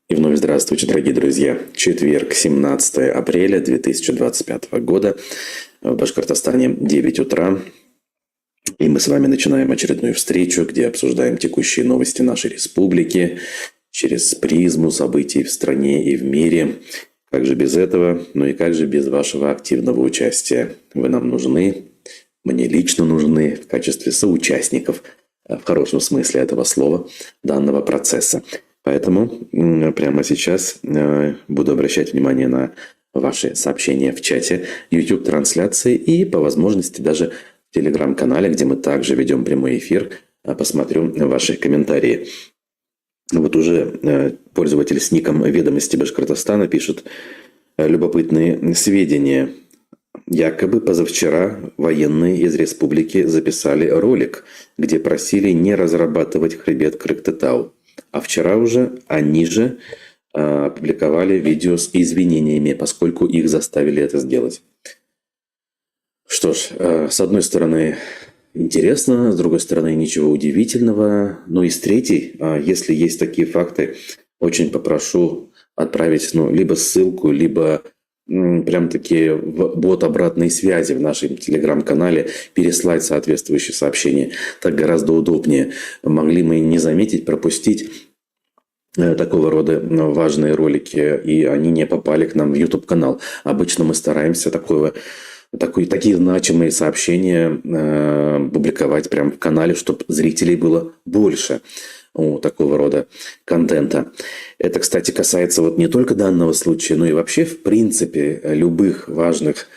И вновь здравствуйте, дорогие друзья. Четверг, 17 апреля 2025 года. В Башкортостане 9 утра. И мы с вами начинаем очередную встречу, где обсуждаем текущие новости нашей республики через призму событий в стране и в мире. Как же без этого? Ну и как же без вашего активного участия? Вы нам нужны, мне лично нужны в качестве соучастников, в хорошем смысле этого слова, данного процесса. Поэтому прямо сейчас буду обращать внимание на ваши сообщения в чате, YouTube-трансляции и по возможности даже в Telegram-канале, где мы также ведем прямой эфир, посмотрю ваши комментарии. Вот уже пользователь с ником «Ведомости Башкортостана» пишет любопытные сведения. Якобы позавчера военные из республики записали ролик, где просили не разрабатывать хребет Крыктытау. А вчера уже они же опубликовали видео с извинениями, поскольку их заставили это сделать. Что ж, с одной стороны интересно, с другой стороны ничего удивительного. Ну и с третьей, если есть такие факты, очень попрошу отправить либо ссылку, либо прям-таки в бот обратной связи в нашем телеграм-канале переслать соответствующие сообщения. Так гораздо удобнее. Могли мы не заметить, пропустить такого рода важные ролики, и они не попали к нам в YouTube-канал. Обычно мы стараемся такие значимые сообщения публиковать прямо в канале, чтобы зрителей было больше у такого рода контента. Это, кстати, касается не только данного случая, но и вообще, в принципе, любых важных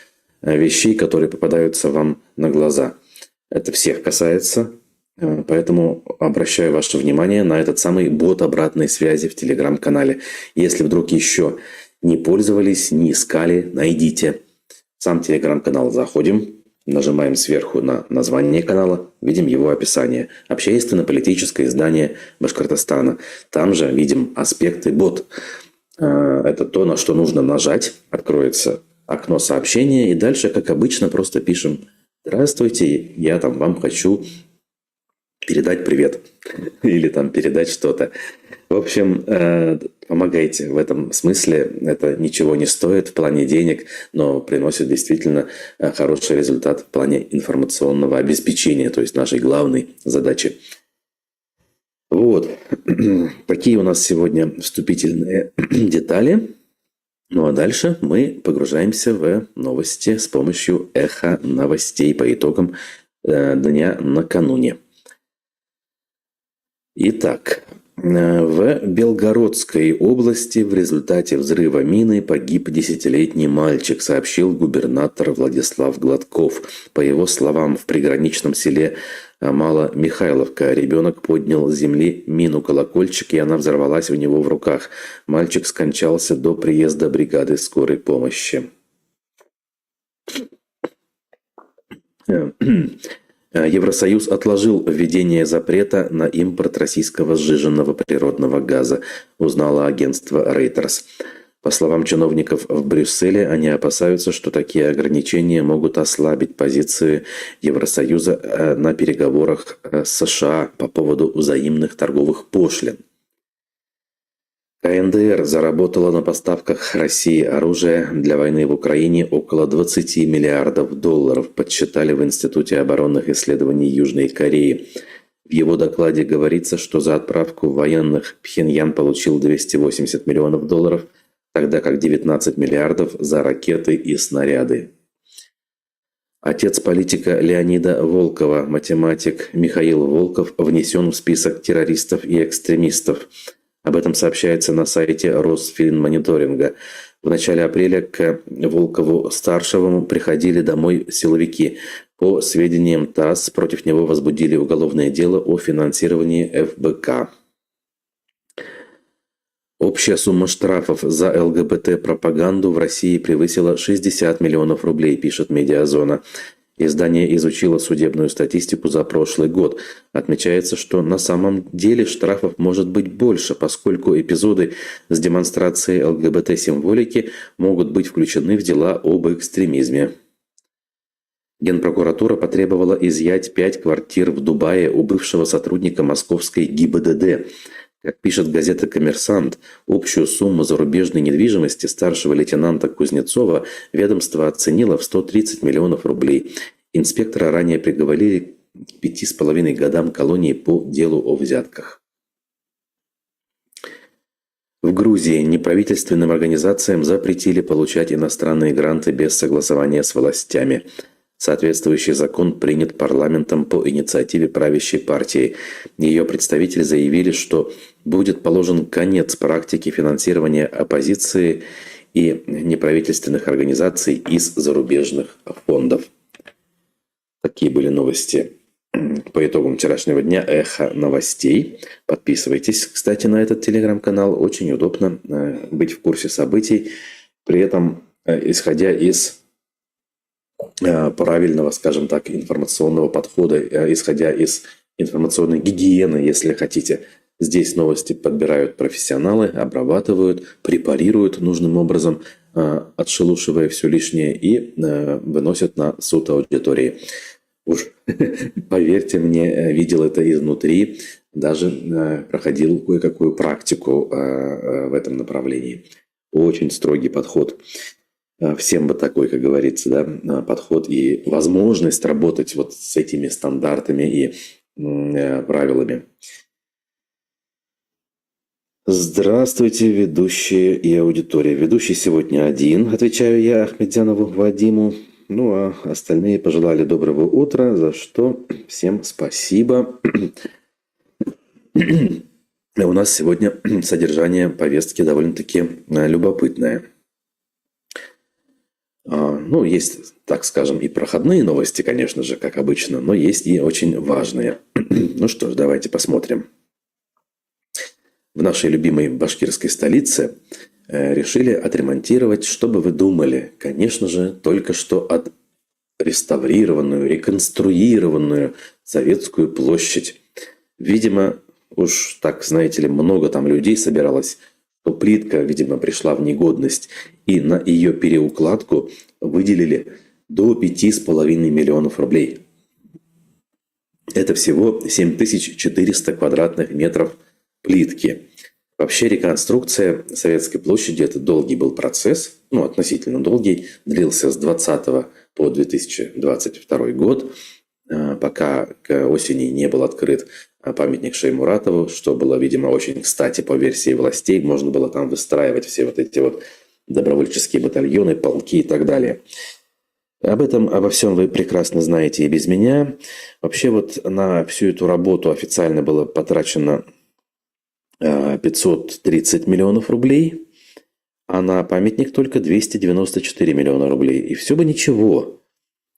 вещей, которые попадаются вам на глаза. Это всех касается, поэтому обращаю ваше внимание на этот самый бот обратной связи в Телеграм-канале. Если вдруг еще не пользовались, не искали, найдите. В сам Телеграм-канал заходим, нажимаем сверху на название канала, видим его описание. Общественно-политическое издание Башкортостана. Там же видим аспекты бот. Это то, на что нужно нажать. Откроется окно сообщения. И дальше, как обычно, просто пишем: «Здравствуйте, я вам хочу передать привет». Или передать что-то. В общем, помогайте в этом смысле. Это ничего не стоит в плане денег, но приносит действительно хороший результат в плане информационного обеспечения, то есть нашей главной задачи. Вот. Такие у нас сегодня вступительные детали. Ну а дальше мы погружаемся в новости с помощью эхо новостей по итогам дня накануне. Итак, в Белгородской области в результате взрыва мины погиб 10-летний мальчик, сообщил губернатор Владислав Гладков. По его словам, в приграничном селе Мало-Михайловка ребенок поднял с земли мину-колокольчик, и она взорвалась у него в руках. Мальчик скончался до приезда бригады скорой помощи. Евросоюз отложил введение запрета на импорт российского сжиженного природного газа, узнало агентство Reuters. По словам чиновников в Брюсселе, они опасаются, что такие ограничения могут ослабить позиции Евросоюза на переговорах с США по поводу взаимных торговых пошлин. КНДР заработала на поставках России оружия для войны в Украине около 20 миллиардов долларов, подсчитали в Институте оборонных исследований Южной Кореи. В его докладе говорится, что за отправку военных Пхеньян получил 280 миллионов долларов, тогда как 19 миллиардов за ракеты и снаряды. Отец политика Леонида Волкова, математик Михаил Волков, внесен в список террористов и экстремистов. Об этом сообщается на сайте Росфинмониторинга. В начале апреля к Волкову-старшему приходили домой силовики. По сведениям ТАСС, против него возбудили уголовное дело о финансировании ФБК. Общая сумма штрафов за ЛГБТ-пропаганду в России превысила 60 миллионов рублей, пишет «Медиазона». Издание изучило судебную статистику за прошлый год. Отмечается, что на самом деле штрафов может быть больше, поскольку эпизоды с демонстрацией ЛГБТ-символики могут быть включены в дела об экстремизме. Генпрокуратура потребовала изъять 5 квартир в Дубае у бывшего сотрудника московской ГИБДД. Как пишет газета «Коммерсант», общую сумму зарубежной недвижимости старшего лейтенанта Кузнецова ведомство оценило в 130 миллионов рублей. Инспектора ранее приговорили к 5,5 годам колонии по делу о взятках. В Грузии неправительственным организациям запретили получать иностранные гранты без согласования с властями. Соответствующий закон принят парламентом по инициативе правящей партии. Ее представители заявили, что будет положен конец практике финансирования оппозиции и неправительственных организаций из зарубежных фондов. Такие были новости по итогам вчерашнего дня «Эхо новостей». Подписывайтесь, кстати, на этот телеграм-канал. Очень удобно быть в курсе событий, при этом исходя из правильного, скажем так, информационного подхода, исходя из информационной гигиены, если хотите. Здесь новости подбирают профессионалы, обрабатывают, препарируют нужным образом, отшелушивая все лишнее и выносят на суд аудитории. Уж поверьте мне, видел это изнутри, даже проходил кое-какую практику в этом направлении. Очень строгий подход. Всем бы такой, как говорится, да, подход и возможность работать вот с этими стандартами и правилами. Здравствуйте, ведущие и аудитория. Ведущий сегодня один, отвечаю я Ахмедзянову Вадиму. Ну а остальные пожелали доброго утра, за что всем спасибо. У нас сегодня содержание повестки довольно-таки любопытное. Ну, есть, так скажем, и проходные новости, конечно же, как обычно, но есть и очень важные. Ну что ж, давайте посмотрим. В нашей любимой башкирской столице решили отремонтировать, что бы вы думали, конечно же, только что отреставрированную, реконструированную Советскую площадь. Видимо, уж так, знаете ли, много там людей собиралось, что плитка, видимо, пришла в негодность, и на ее переукладку выделили до 5,5 миллионов рублей. Это всего 7400 квадратных метров плитки. Вообще реконструкция Советской площади – это долгий был процесс, ну, относительно долгий, длился с 2020 по 2022 год, пока к осени не был открыт памятник Шаймуратову, что было, видимо, очень кстати по версии властей. Можно было там выстраивать все вот эти вот добровольческие батальоны, полки и так далее. Обо всем вы прекрасно знаете и без меня. Вообще вот на всю эту работу официально было потрачено 530 миллионов рублей, а на памятник только 294 миллиона рублей. И все бы ничего.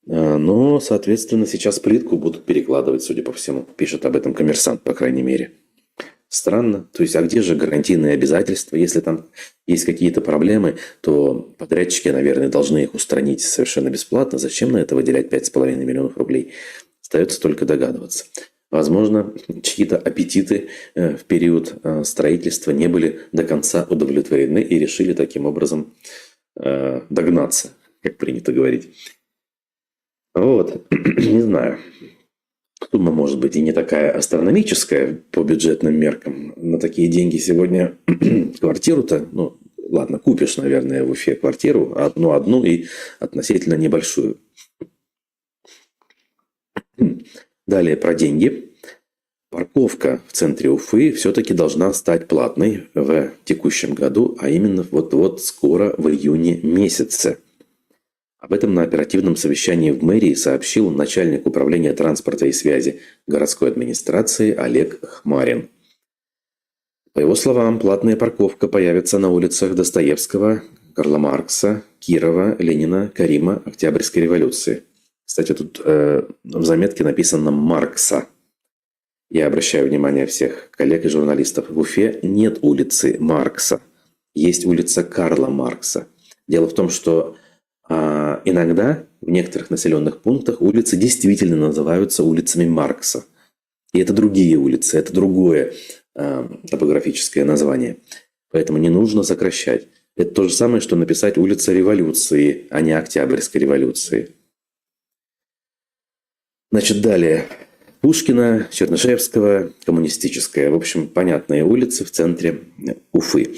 Но, соответственно, сейчас плитку будут перекладывать, судя по всему. Пишет об этом «Коммерсант», по крайней мере. Странно. То есть, а где же гарантийные обязательства? Если там есть какие-то проблемы, то подрядчики, наверное, должны их устранить совершенно бесплатно. Зачем на это выделять 5,5 миллионов рублей? Остается только догадываться. Возможно, чьи-то аппетиты в период строительства не были до конца удовлетворены и решили таким образом догнаться, как принято говорить. Вот, не знаю. Сумма может быть и не такая астрономическая по бюджетным меркам. На такие деньги сегодня квартиру-то, ну ладно, купишь, наверное, в Уфе квартиру, одну и относительно небольшую. Далее про деньги. Парковка в центре Уфы все-таки должна стать платной в текущем году, а именно вот-вот скоро в июне месяце. Об этом на оперативном совещании в мэрии сообщил начальник управления транспорта и связи городской администрации Олег Хмарин. По его словам, платная парковка появится на улицах Достоевского, Карла Маркса, Кирова, Ленина, Карима, Октябрьской революции. Кстати, тут в заметке написано «Маркса». Я обращаю внимание всех коллег и журналистов. В Уфе нет улицы Маркса. Есть улица Карла Маркса. Дело в том, что иногда в некоторых населенных пунктах улицы действительно называются улицами Маркса. И это другие улицы, это другое топографическое название. Поэтому не нужно сокращать. Это то же самое, что написать улица Революции, а не Октябрьской революции. Значит, далее. Пушкина, Чернышевского, Коммунистическая. В общем, понятные улицы в центре Уфы.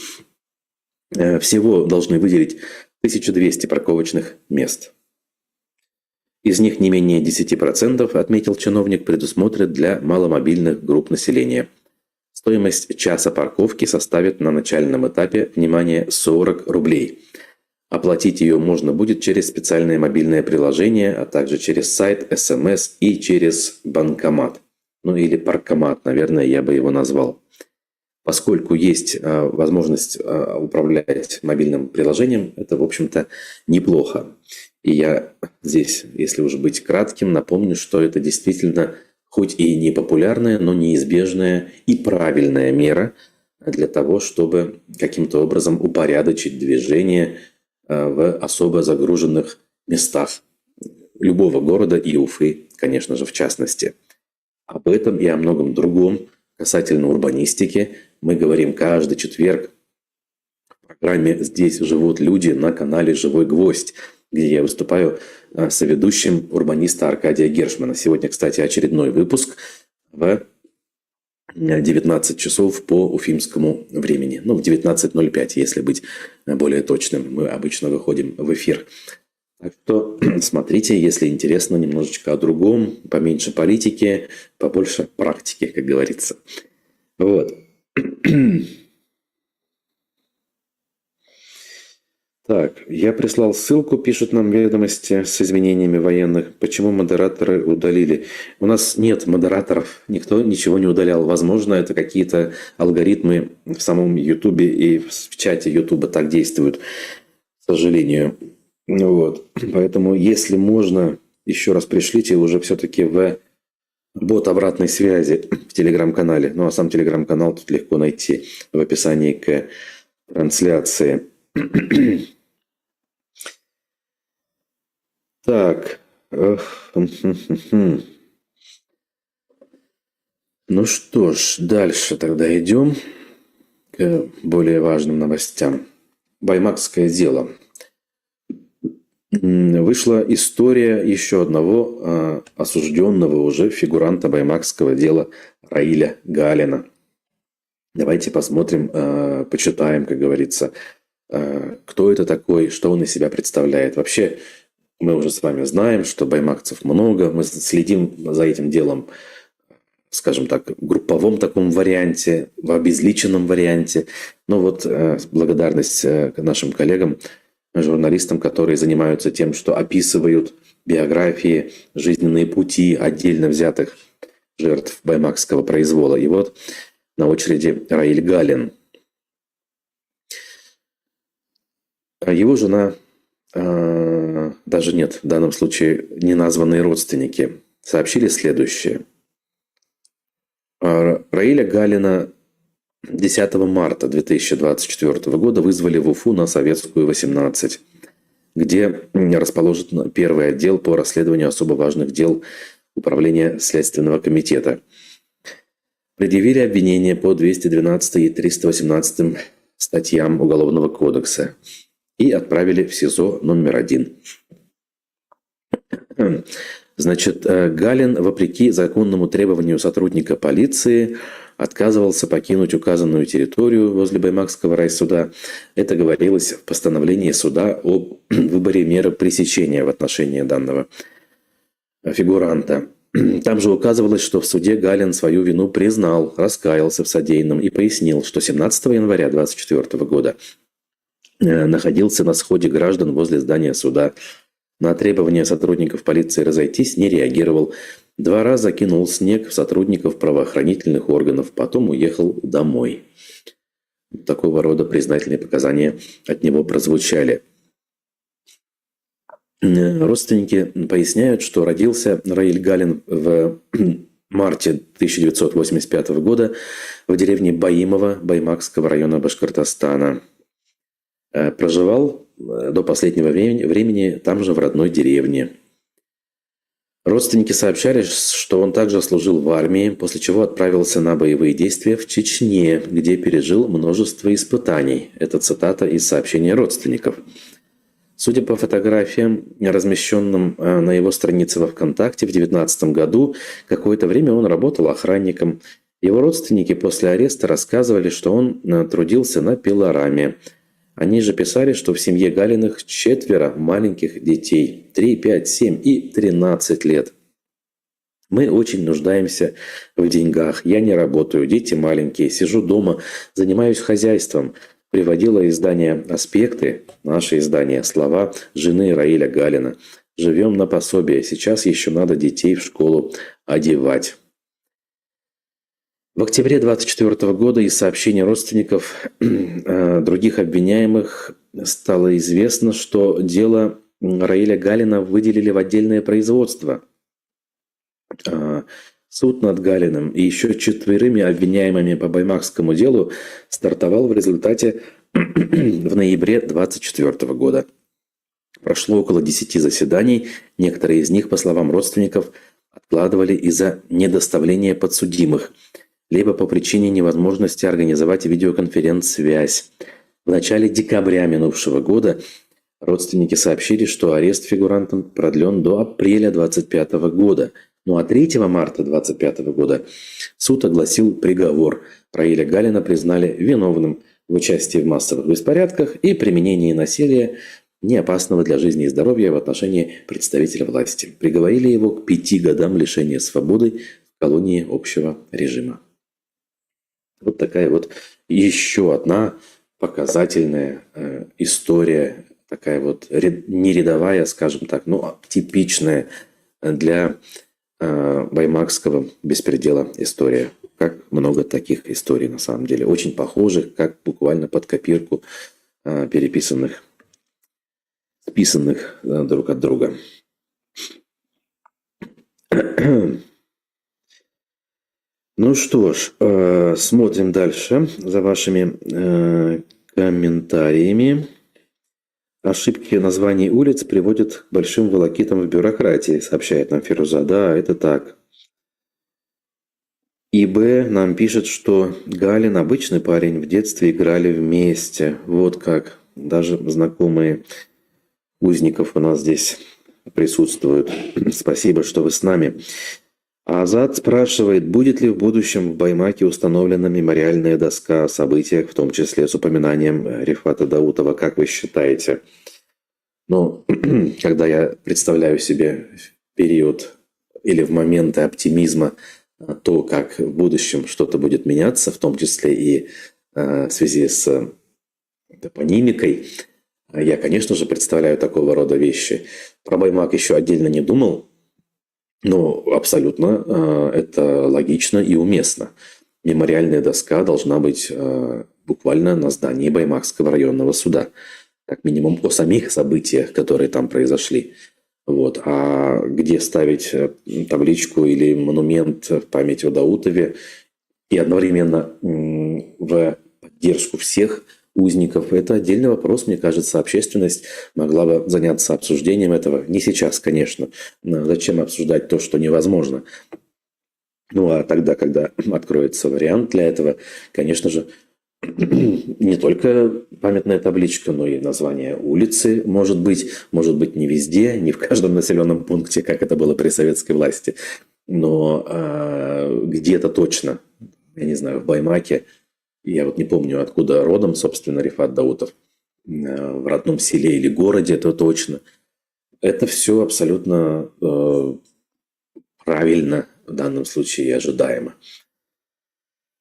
Всего должны выделить 1200 парковочных мест. Из них не менее 10%, отметил чиновник, предусмотрят для маломобильных групп населения. Стоимость часа парковки составит на начальном этапе, внимание, 40 рублей. Оплатить ее можно будет через специальное мобильное приложение, а также через сайт, СМС и через банкомат. Ну или паркомат, наверное, я бы его назвал. Поскольку есть возможность управлять мобильным приложением, это, в общем-то, неплохо. И я здесь, если уж быть кратким, напомню, что это действительно хоть и не популярная, но неизбежная и правильная мера для того, чтобы каким-то образом упорядочить движение в особо загруженных местах любого города и Уфы, конечно же, в частности. Об этом и о многом другом касательно урбанистики мы говорим каждый четверг в программе «Здесь живут люди» на канале «Живой гвоздь», где я выступаю соведущим урбаниста Аркадия Гершмана. Сегодня, кстати, очередной выпуск в 19 часов по уфимскому времени. Ну, в 19:05, если быть более точным. Мы обычно выходим в эфир. Так что смотрите, если интересно немножечко о другом, поменьше политики, побольше практики, как говорится. Вот. Так, я прислал ссылку, пишут нам ведомости с изменениями военных. Почему модераторы удалили? У нас нет модераторов, никто ничего не удалял. Возможно, это какие-то алгоритмы в самом Ютубе и в чате Ютуба так действуют, к сожалению. Вот. Поэтому, если можно, еще раз пришлите уже все-таки в бот обратной связи в Телеграм-канале. Ну, а сам Телеграм-канал тут легко найти в описании к трансляции. Так. Ну что ж, дальше тогда идем к более важным новостям. Баймакское дело. Вышла история еще одного осужденного уже фигуранта баймакского дела Раиля Галина. Давайте посмотрим, почитаем, как говорится, кто это такой, что он из себя представляет. Вообще, мы уже с вами знаем, что баймакцев много, мы следим за этим делом, скажем так, в групповом таком варианте, в обезличенном варианте. Но вот благодарность к нашим коллегам, журналистам, которые занимаются тем, что описывают биографии, жизненные пути отдельно взятых жертв баймакского произвола. И вот на очереди Раиль Галин. Его жена, даже нет, в данном случае неназванные родственники, сообщили следующее. Раиля Галина 10 марта 2024 года вызвали в Уфу на Советскую, 18, где расположен первый отдел по расследованию особо важных дел Управления Следственного комитета. Предъявили обвинения по 212 и 318 статьям Уголовного кодекса и отправили в СИЗО номер 1. Значит, Галин, вопреки законному требованию сотрудника полиции, отказывался покинуть указанную территорию возле Баймакского райсуда. Это говорилось в постановлении суда об выборе меры пресечения в отношении данного фигуранта. Там же указывалось, что в суде Галин свою вину признал, раскаялся в содеянном и пояснил, что 17 января 2024 года находился на сходе граждан возле здания суда. На требования сотрудников полиции разойтись не реагировал. 2 раза кинул снег в сотрудников правоохранительных органов, потом уехал домой. Такого рода признательные показания от него прозвучали. Родственники поясняют, что родился Раиль Галин в марте 1985 года в деревне Баимово Баймакского района Башкортостана. Проживал до последнего времени там же, в родной деревне. Родственники сообщали, что он также служил в армии, после чего отправился на боевые действия в Чечне, где пережил множество испытаний. Это цитата из сообщения родственников. Судя по фотографиям, размещенным на его странице во ВКонтакте в 2019 году, какое-то время он работал охранником. Его родственники после ареста рассказывали, что он трудился на пилораме. Они же писали, что в семье Галиных 4 маленьких детей – 3, 5, 7 и 13 лет. «Мы очень нуждаемся в деньгах. Я не работаю, дети маленькие, сижу дома, занимаюсь хозяйством», приводило издание «Аспекты», наше издание, слова жены Раиля Галина. «Живем на пособие, сейчас еще надо детей в школу одевать». В октябре 2024 года из сообщений родственников других обвиняемых стало известно, что дело Раиля Галина выделили в отдельное производство. Суд над Галиным и еще 4 обвиняемыми по баймакскому делу стартовал в результате в ноябре 2024 года. Прошло около 10 заседаний, некоторые из них, по словам родственников, откладывали из-за недоставления подсудимых, либо по причине невозможности организовать видеоконференц-связь. В начале декабря минувшего года родственники сообщили, что арест фигурантам продлен до апреля 2025 года. Ну а 3 марта 2025 года суд огласил приговор. Раиля Галина признали виновным в участии в массовых беспорядках и применении насилия, не опасного для жизни и здоровья, в отношении представителя власти. Приговорили его к 5 годам лишения свободы в колонии общего режима. Вот такая вот еще одна показательная история, такая вот не рядовая, скажем так, но типичная для баймакского беспредела история. Как много таких историй на самом деле. Очень похожих, как буквально под копирку, переписанных, списанных друг от друга. Ну что ж, смотрим дальше за вашими комментариями. Ошибки названий улиц приводят к большим волокитам в бюрократии, сообщает нам Фируза. Да, это так. ИБ нам пишет, что Галин обычный парень, в детстве играли вместе. Вот как. Даже знакомые узников у нас здесь присутствуют. Спасибо, что вы с нами. Азат спрашивает, будет ли в будущем в Баймаке установлена мемориальная доска о событиях, в том числе с упоминанием Рифата Даутова. Как вы считаете? Ну, когда я представляю себе период или в моменты оптимизма, то, как в будущем что-то будет меняться, в том числе и в связи с топонимикой, я, конечно же, представляю такого рода вещи. Про Баймак еще отдельно не думал. Но абсолютно это логично и уместно. Мемориальная доска должна быть буквально на здании Баймакского районного суда. Как минимум о самих событиях, которые там произошли. Вот. А где ставить табличку или монумент в память о Даутове и одновременно в поддержку всех узников, это отдельный вопрос, мне кажется, общественность могла бы заняться обсуждением этого. Не сейчас, конечно. Но зачем обсуждать то, что невозможно? Ну, а тогда, когда откроется вариант для этого, конечно же, не только памятная табличка, но и название улицы может быть не везде, не в каждом населенном пункте, как это было при советской власти, но где-то точно, я не знаю, в Баймаке. Я вот не помню, откуда родом, собственно, Рифат Даутов. В родном селе или городе, это точно. Это все абсолютно правильно в данном случае и ожидаемо.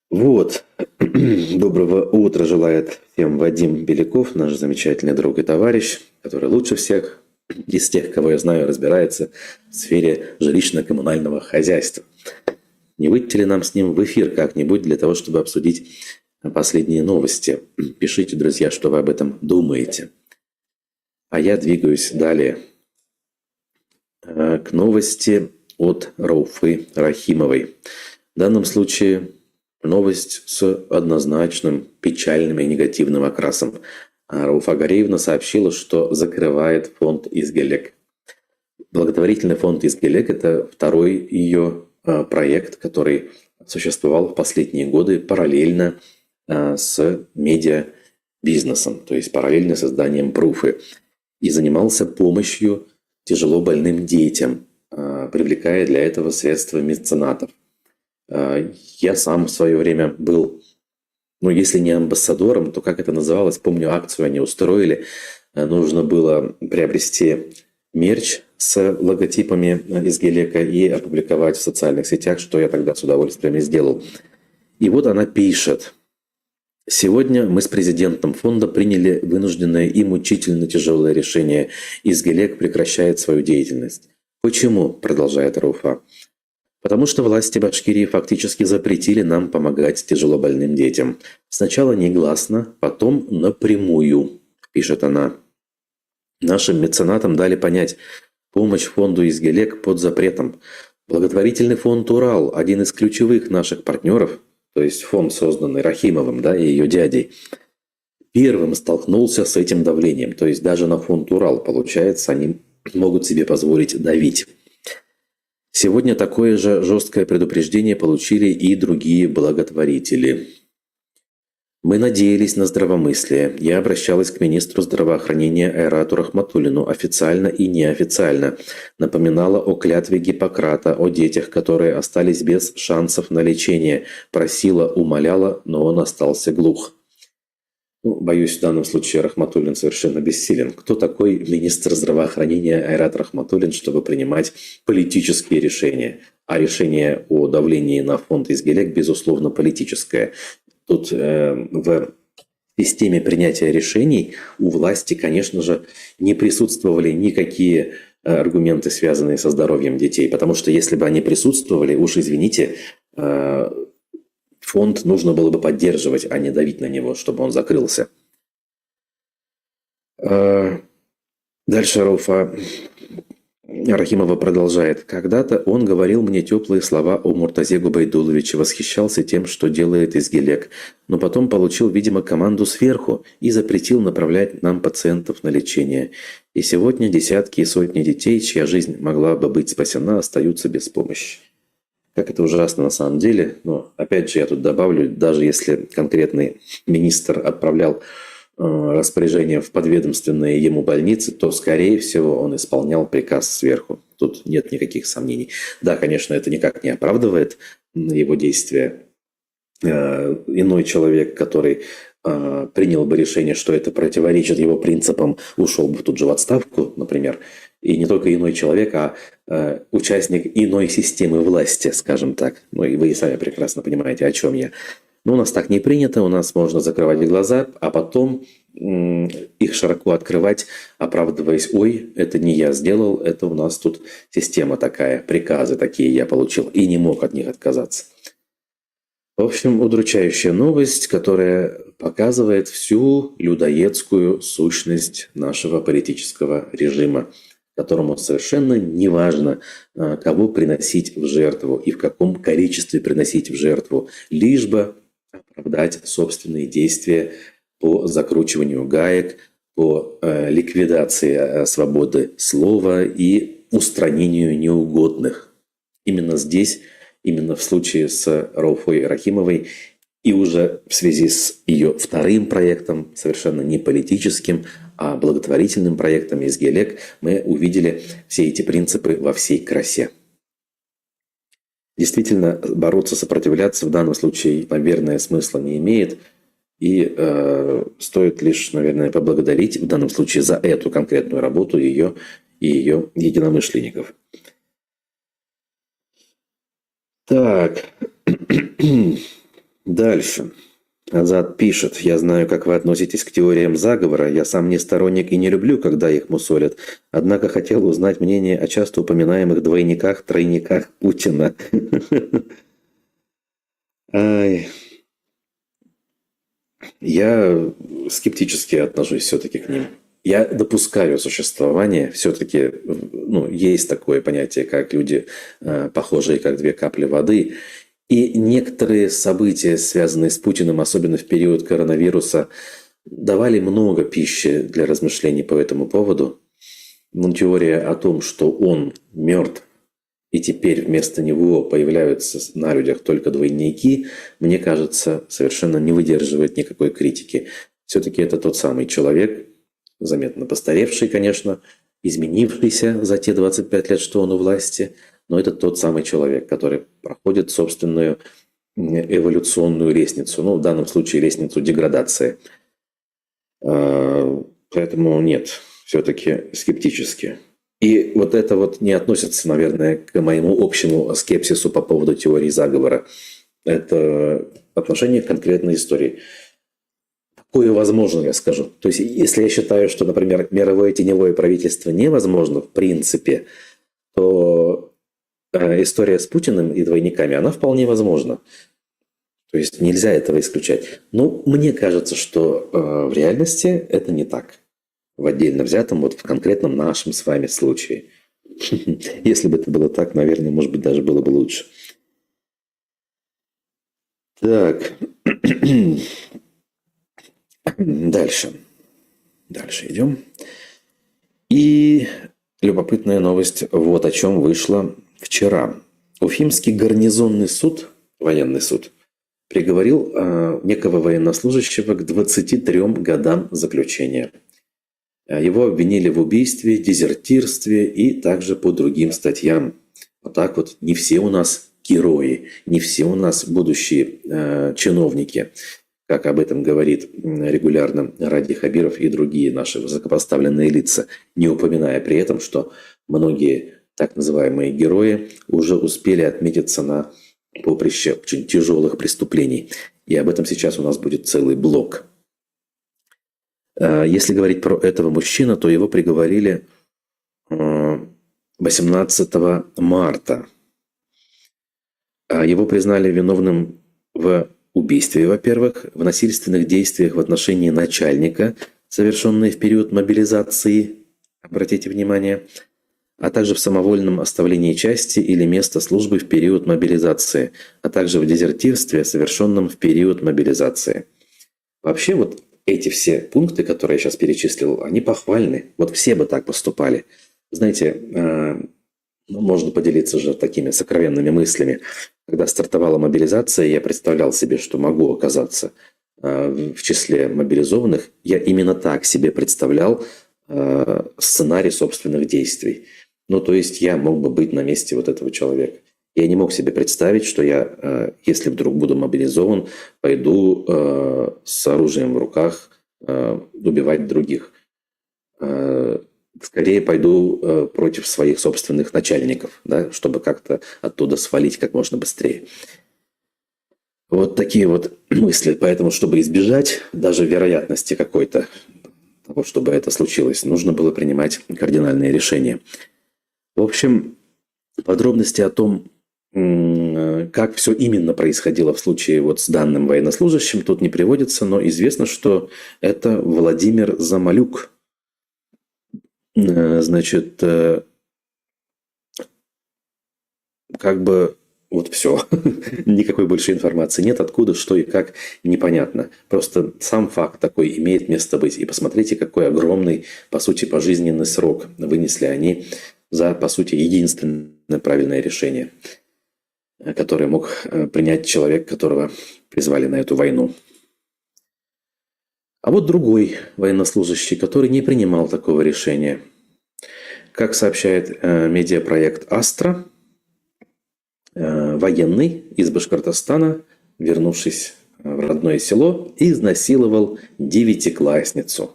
Вот. Доброго утра желает всем Вадим Беляков, наш замечательный друг и товарищ, который лучше всех из тех, кого я знаю, разбирается в сфере жилищно-коммунального хозяйства. Не выйти ли нам с ним в эфир как-нибудь для того, чтобы обсудить последние новости? Пишите, друзья, что вы об этом думаете. А я двигаюсь далее к новости от Рауфы Рахимовой. В данном случае новость с однозначным печальным и негативным окрасом. Рауфа Гареевна сообщила, что закрывает фонд «Изгелек». Благотворительный фонд «Изгелек» – это второй ее проект, который существовал в последние годы параллельно с медиабизнесом, то есть параллельно созданием Пруфы. и занимался помощью тяжело больным детям, привлекая для этого средства меценатов. Я сам в свое время был, ну, если не амбассадором, то как это называлось? Помню, акцию они устроили. Нужно было приобрести мерч с логотипами из Гелека и опубликовать в социальных сетях, что я тогда с удовольствием и сделал. И вот она пишет. Сегодня мы с президентом фонда приняли вынужденное и мучительно тяжелое решение. Изгелек прекращает свою деятельность. Почему? Продолжает Рауфа. Потому что власти Башкирии фактически запретили нам помогать тяжелобольным детям. Сначала негласно, потом напрямую, пишет она. Нашим меценатам дали понять, помощь фонду Изгелек под запретом. Благотворительный фонд «Урал», один из ключевых наших партнеров, то есть фонд, созданный Рахимовым, да, и ее дядей, первым столкнулся с этим давлением. То есть даже на фонд «Урал», получается, они могут себе позволить давить. Сегодня такое же жесткое предупреждение получили и другие благотворители. Мы надеялись на здравомыслие. Я обращалась к министру здравоохранения Айрату Рахматуллину официально и неофициально. Напоминала о клятве Гиппократа, о детях, которые остались без шансов на лечение. Просила, умоляла, но он остался глух. Ну, боюсь, в данном случае Рахматуллин совершенно бессилен. Кто такой министр здравоохранения Айрат Рахматуллин, чтобы принимать политические решения? А решение о давлении на фонд Изгелек, безусловно, политическое. Тут в системе принятия решений у власти, конечно же, не присутствовали никакие аргументы, связанные со здоровьем детей. Потому что если бы они присутствовали, уж извините, фонд нужно было бы поддерживать, а не давить на него, чтобы он закрылся. Дальше Рауфа Рахимова продолжает. Когда-то он говорил мне теплые слова о Муртазе Губайдуловиче, восхищался тем, что делает Изгелек, но потом получил, видимо, команду сверху и запретил направлять нам пациентов на лечение. И сегодня десятки и сотни детей, чья жизнь могла бы быть спасена, остаются без помощи. Как это ужасно на самом деле, но опять же я тут добавлю, даже если конкретный министр отправлял распоряжение в подведомственные ему больницы, то, скорее всего, он исполнял приказ сверху. Тут нет никаких сомнений. Да, конечно, это никак не оправдывает его действия. Иной человек, который принял бы решение, что это противоречит его принципам, ушел бы тут же в отставку, например. И не только иной человек, а участник иной системы власти, скажем так. Ну и вы и сами прекрасно понимаете, о чем я. Но у нас так не принято, у нас можно закрывать глаза, а потом их широко открывать, оправдываясь, ой, это не я сделал, это у нас тут система такая, приказы такие я получил и не мог от них отказаться. В общем, удручающая новость, которая показывает всю людоедскую сущность нашего политического режима, которому совершенно не важно, кого приносить в жертву и в каком количестве приносить в жертву, лишь бы оправдать собственные действия по закручиванию гаек, по ликвидации свободы слова и устранению неугодных. Именно здесь, именно в случае с Рауфой Рахимовой и уже в связи с ее вторым проектом, совершенно не политическим, а благотворительным проектом Изгелек, мы увидели все эти принципы во всей красе. Действительно, бороться, сопротивляться в данном случае, наверное, смысла не имеет. И стоит лишь, наверное, поблагодарить в данном случае за эту конкретную работу ее и ее единомышленников. Так, дальше. Азат пишет. Я знаю, как вы относитесь к теориям заговора. Я сам не сторонник и не люблю, когда их мусолят. Однако хотел узнать мнение о часто упоминаемых двойниках, тройниках Путина. Я скептически отношусь все-таки к ним. Я допускаю существование, все-таки есть такое понятие, как люди, похожие как две капли воды. И некоторые события, связанные с Путиным, особенно в период коронавируса, давали много пищи для размышлений по этому поводу. Но теория о том, что он мертв, и теперь вместо него появляются на людях только двойники, мне кажется, совершенно не выдерживает никакой критики. Все-таки это тот самый человек, заметно постаревший, конечно, изменившийся за те 25 лет, что он у власти, но это тот самый человек, который проходит собственную эволюционную лестницу, ну, в данном случае лестницу деградации. Поэтому нет, все-таки скептически. И вот это вот не относится, наверное, к моему общему скепсису по поводу теории заговора. Это отношение к конкретной истории. Такое возможно, я скажу. То есть, если я считаю, что, например, мировое теневое правительство невозможно в принципе, то история с Путиным и двойниками, она вполне возможна. То есть, нельзя этого исключать. Но мне кажется, что в реальности это не так. В отдельно взятом, вот в конкретном нашем с вами случае. Если бы это было так, наверное, может быть, даже было бы лучше. Так. Дальше. Дальше идем. И любопытная новость, вот о чем вышла вчера. Уфимский гарнизонный суд, военный суд, приговорил некого военнослужащего к 23 годам заключения. Его обвинили в убийстве, дезертирстве и также по другим статьям. Вот так вот, не все у нас герои, не все у нас будущие чиновники, как об этом говорит регулярно Ради Хабиров и другие наши высокопоставленные лица, не упоминая при этом, что многие так называемые герои уже успели отметиться на поприще очень тяжелых преступлений. И об этом сейчас у нас будет целый блок. Если говорить про этого мужчину, то его приговорили 18 марта. Его признали виновным в убийстве, во-первых, в насильственных действиях в отношении начальника, совершенные в период мобилизации, обратите внимание, а также в самовольном оставлении части или места службы в период мобилизации, а также в дезертирстве, совершенном в период мобилизации. Вообще вот эти все пункты, которые я сейчас перечислил, они похвальны. Вот все бы так поступали. Знаете, можно поделиться же такими сокровенными мыслями. Когда стартовала мобилизация, я представлял себе, что могу оказаться в числе мобилизованных. Я именно так себе представлял сценарий собственных действий. Ну, то есть я мог бы быть на месте вот этого человека. Я не мог себе представить, что я, если вдруг буду мобилизован, пойду с оружием в руках убивать других. Скорее пойду против своих собственных начальников, да, чтобы как-то оттуда свалить как можно быстрее. Вот такие вот мысли. Поэтому, чтобы избежать даже вероятности какой-то того, чтобы это случилось, нужно было принимать кардинальные решения. В общем, подробности о том, как все именно происходило в случае вот с данным военнослужащим, тут не приводится, но известно, что это Владимир Замолюк. Значит, как бы вот все. Никакой больше информации нет, откуда, что и как, непонятно. Просто сам факт такой имеет место быть. И посмотрите, какой огромный, по сути, пожизненный срок вынесли они за, по сути, единственное правильное решение, которое мог принять человек, которого призвали на эту войну. А вот другой военнослужащий, который не принимал такого решения. Как сообщает медиапроект «Астра», военный из Башкортостана, вернувшись в родное село, изнасиловал девятиклассницу.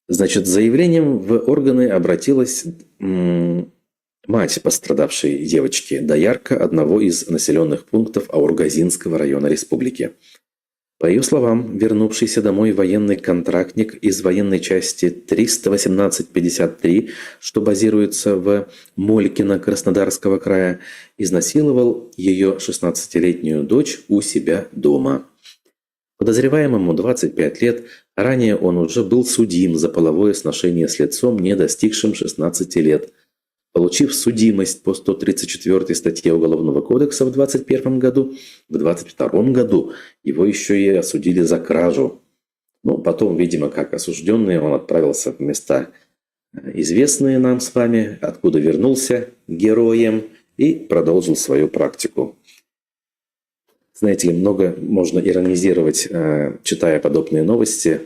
Значит, с заявлением в органы обратилась мать пострадавшей девочки, доярка одного из населенных пунктов Аургазинского района республики. По ее словам, вернувшийся домой военный контрактник из военной части 318-53, что базируется в Молькино Краснодарского края, изнасиловал ее 16-летнюю дочь у себя дома. Подозреваемому 25 лет, ранее он уже был судим за половое сношение с лицом, не достигшим 16 лет. Получив судимость по 134 статье Уголовного кодекса в 2021 году, в 2022 году его еще и осудили за кражу. Ну, потом, видимо, как осужденный, он отправился в места, известные нам с вами, откуда вернулся героем и продолжил свою практику. Знаете ли, много можно иронизировать, читая подобные новости,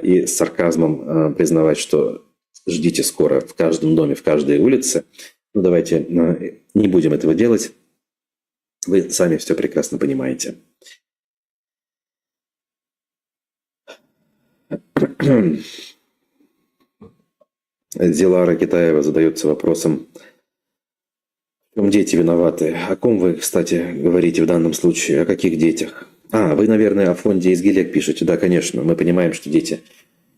и с сарказмом признавать, что ждите скоро в каждом доме, в каждой улице. Ну, давайте не будем этого делать. Вы сами все прекрасно понимаете. Дилара Китаева задается вопросом, в чем дети виноваты. О ком вы, кстати, говорите в данном случае? О каких детях? Вы, наверное, о фонде «Изгилек» пишете. Да, конечно, мы понимаем, что дети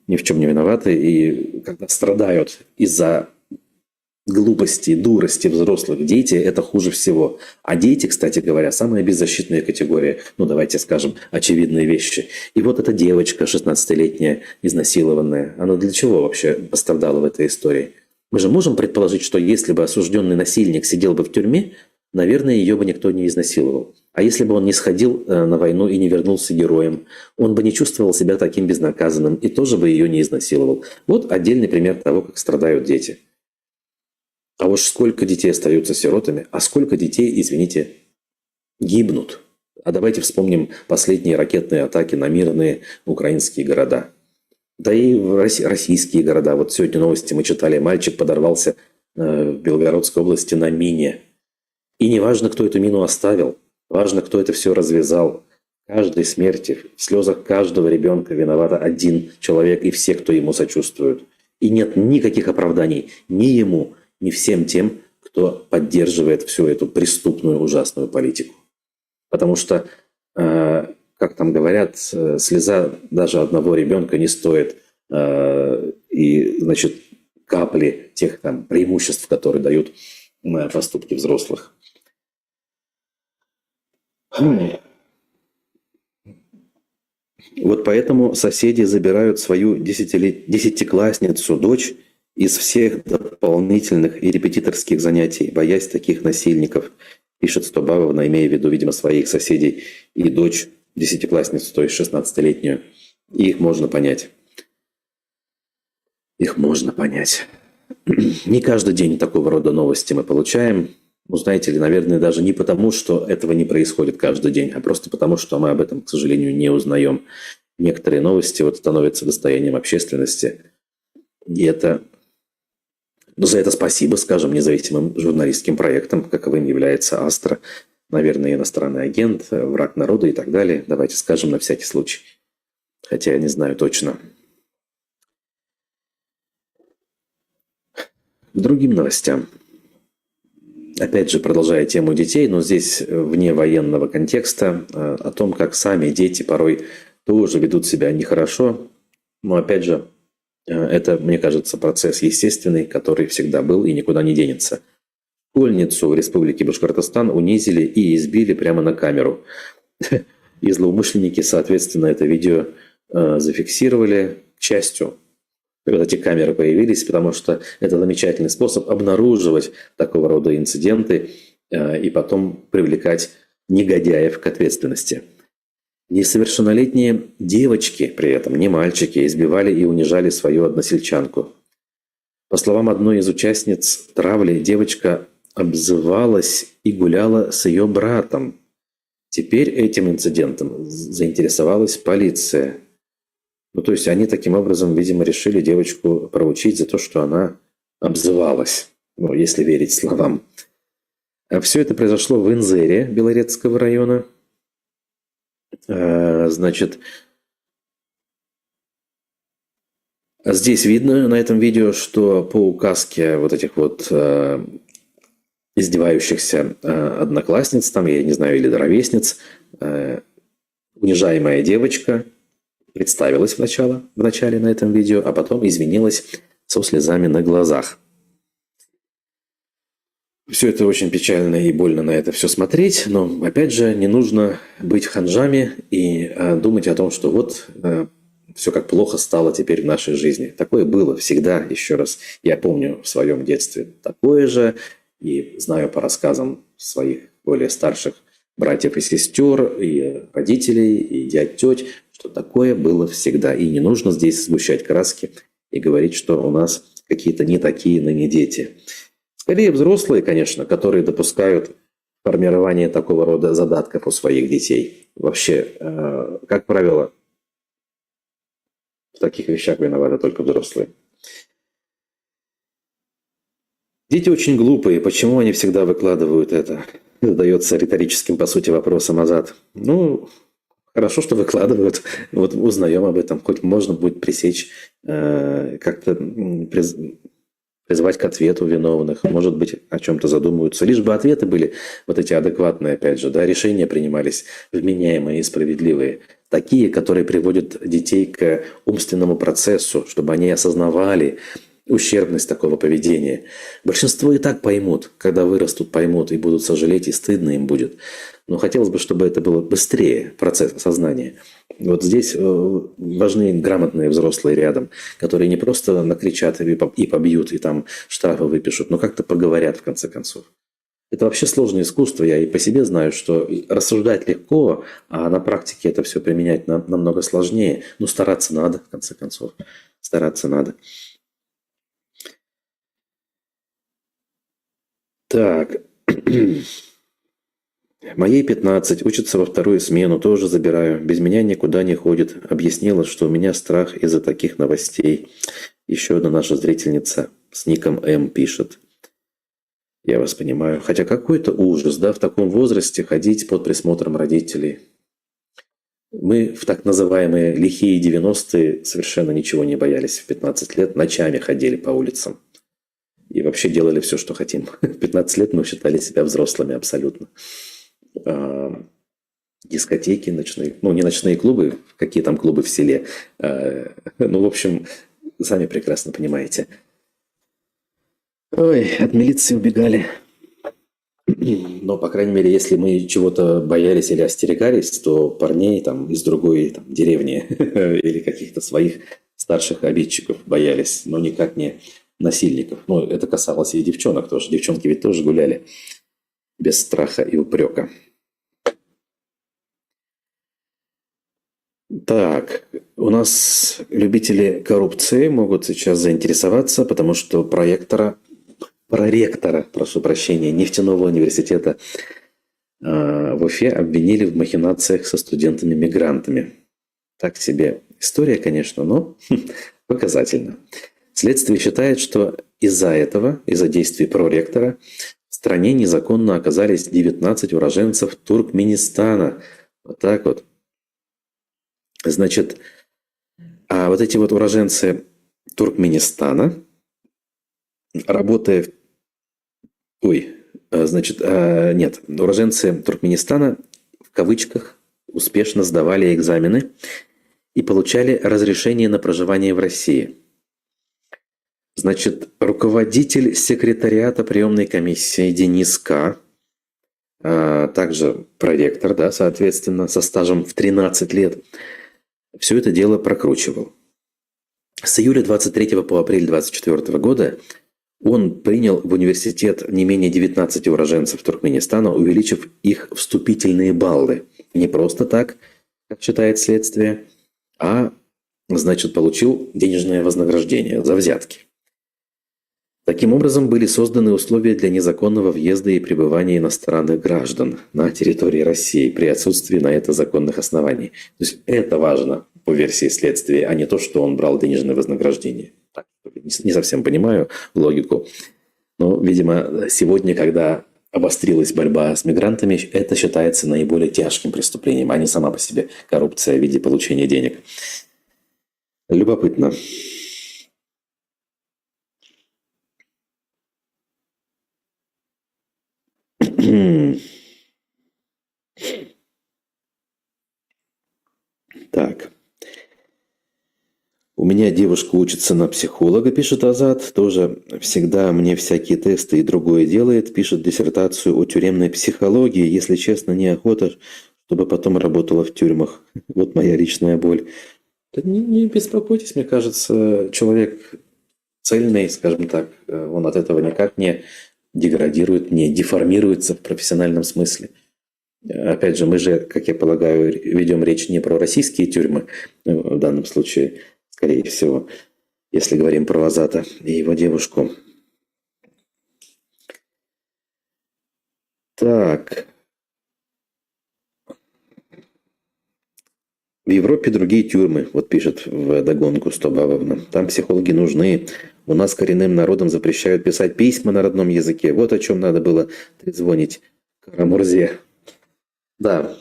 ни в чем не виноваты, и когда страдают из-за глупости, дурости взрослых, дети – это хуже всего. А дети, кстати говоря, самая беззащитная категория. Ну, давайте скажем очевидные вещи. И вот эта девочка, 16-летняя, изнасилованная, она для чего вообще пострадала в этой истории? Мы же можем предположить, что если бы осужденный насильник сидел бы в тюрьме, наверное, ее бы никто не изнасиловал. А если бы он не сходил на войну и не вернулся героем, он бы не чувствовал себя таким безнаказанным и тоже бы ее не изнасиловал. Вот отдельный пример того, как страдают дети. А уж сколько детей остаются сиротами, а сколько детей, извините, гибнут. А давайте вспомним последние ракетные атаки на мирные украинские города. Да и в российские города. Вот сегодня новости мы читали, мальчик подорвался в Белгородской области на мине. И не важно, кто эту мину оставил, важно, кто это все развязал. В каждой смерти, в слезах каждого ребенка виноват один человек и все, кто ему сочувствуют. И нет никаких оправданий ни ему, ни всем тем, кто поддерживает всю эту преступную, ужасную политику. Потому что, как там говорят, слеза даже одного ребенка не стоит и, значит, капли тех там преимуществ, которые дают поступки взрослых. Вот поэтому соседи забирают свою десятиклассницу, дочь, из всех дополнительных и репетиторских занятий, боясь таких насильников, пишет Стобавовна, имея в виду, видимо, своих соседей и дочь, десятиклассницу, то есть 16-летнюю. И их можно понять. Их можно понять. Не каждый день такого рода новости мы получаем. Ну, знаете ли, наверное, даже не потому, что этого не происходит каждый день, а просто потому, что мы об этом, к сожалению, не узнаем. Некоторые новости вот становятся достоянием общественности. И за это спасибо, скажем, независимым журналистским проектам, каковым является «Астра», наверное, иностранный агент, враг народа и так далее. Давайте скажем на всякий случай. Хотя я не знаю точно. К другим новостям. Опять же, продолжая тему детей, но здесь вне военного контекста, о том, как сами дети порой тоже ведут себя нехорошо. Но опять же, это, мне кажется, процесс естественный, который всегда был и никуда не денется. Школьницу в Республике Башкортостан унизили и избили прямо на камеру. И злоумышленники, соответственно, это видео зафиксировали. К счастью, когда эти камеры появились, потому что это замечательный способ обнаруживать такого рода инциденты и потом привлекать негодяев к ответственности. Несовершеннолетние девочки, при этом не мальчики, избивали и унижали свою односельчанку. По словам одной из участниц травли, девочка обзывалась и гуляла с ее братом. Теперь этим инцидентом заинтересовалась полиция. Ну, то есть они таким образом, видимо, решили девочку проучить за то, что она обзывалась, ну, если верить словам. А все это произошло в Инзере Белорецкого района. Значит, здесь видно на этом видео, что по указке вот этих вот издевающихся одноклассниц, там, я не знаю, или ровесниц, унижаемая девочка представилась в начале на этом видео, а потом извинилась со слезами на глазах. Все это очень печально и больно на это все смотреть, но, опять же, не нужно быть ханжами и думать о том, что вот все как плохо стало теперь в нашей жизни. Такое было всегда, еще раз. Я помню в своем детстве такое же, и знаю по рассказам своих более старших братьев и сестер, и родителей, и дядь, теть, что такое было всегда. И не нужно здесь сгущать краски и говорить, что у нас какие-то не такие ныне дети. Скорее взрослые, конечно, которые допускают формирование такого рода задатков у своих детей. Вообще, как правило, таких вещах виноваты только взрослые. Дети очень глупые. Почему они всегда выкладывают это? Задается риторическим, по сути, вопросом Азат. Ну, хорошо, что выкладывают. Вот узнаем об этом. Хоть можно будет пресечь, как-то призвать к ответу виновных. Может быть, о чем-то задумаются. Лишь бы ответы были вот эти адекватные, опять же. Да, решения принимались вменяемые и справедливые. Такие, которые приводят детей к умственному процессу, чтобы они осознавали ущербность такого поведения. Большинство и так поймут, когда вырастут, поймут и будут сожалеть, и стыдно им будет. Но хотелось бы, чтобы это было быстрее, процесс осознания. Вот здесь важны грамотные взрослые рядом, которые не просто накричат и побьют, и там штрафы выпишут, но как-то поговорят в конце концов. Это вообще сложное искусство. Я и по себе знаю, что рассуждать легко, а на практике это все применять намного сложнее. Но стараться надо, в конце концов. Стараться надо. Так. Моей 15, учится во вторую смену, тоже забираю. Без меня никуда не ходит. Объяснила, что у меня страх из-за таких новостей. Еще одна наша зрительница с ником М пишет. Я вас понимаю. Хотя какой-то ужас, да, в таком возрасте ходить под присмотром родителей. Мы в так называемые лихие 90-е совершенно ничего не боялись. В 15 лет ночами ходили по улицам. И вообще делали все, что хотим. В 15 лет мы считали себя взрослыми абсолютно. Дискотеки ночные. Ну, не ночные клубы, какие там клубы в селе. Ну, в общем, сами прекрасно понимаете. Ой, от милиции убегали. Но, по крайней мере, если мы чего-то боялись или остерегались, то парней там из другой там, деревни или каких-то своих старших обидчиков боялись, но никак не насильников. Ну, это касалось и девчонок тоже. Девчонки ведь тоже гуляли без страха и упрека. Так, у нас любители коррупции могут сейчас заинтересоваться, потому что проректора, прошу прощения, нефтяного университета в Уфе обвинили в махинациях со студентами-мигрантами. Так себе история, конечно, но показательно. Следствие считает, что из-за этого, из-за действий проректора, в стране незаконно оказались 19 уроженцев Туркменистана. Вот так вот. Значит, а вот эти вот уроженцы Туркменистана, работая... нет, уроженцы Туркменистана в кавычках успешно сдавали экзамены и получали разрешение на проживание в России. Значит, руководитель секретариата приемной комиссии Денис К., также проректор, да, соответственно, со стажем в 13 лет, все это дело прокручивал. С июля 23 по апрель 24 года он принял в университет не менее 19 уроженцев Туркменистана, увеличив их вступительные баллы. Не просто так, как считает следствие, а, значит, получил денежное вознаграждение за взятки. Таким образом, были созданы условия для незаконного въезда и пребывания иностранных граждан на территории России при отсутствии на это законных оснований. То есть это важно по версии следствия, а не то, что он брал денежное вознаграждение. Так, не совсем понимаю логику. Но, видимо, сегодня, когда обострилась борьба с мигрантами, это считается наиболее тяжким преступлением, а не сама по себе коррупция в виде получения денег. Любопытно. Так. У меня девушка учится на психолога, пишет Азат, тоже всегда мне всякие тесты и другое делает, пишет диссертацию о тюремной психологии, если честно, неохота, чтобы потом работала в тюрьмах. Вот моя личная боль. Да не беспокойтесь, мне кажется, человек цельный, скажем так, он от этого никак не деградирует, не деформируется в профессиональном смысле. Опять же, мы же, как я полагаю, ведем речь не про российские тюрьмы в данном случае, скорее всего, если говорим про Азата и его девушку. Так. В Европе другие тюрьмы, вот пишет в догонку Стобавовна. Там психологи нужны. У нас коренным народам запрещают писать письма на родном языке. Вот о чем надо было трезвонить Карамурзе. Да,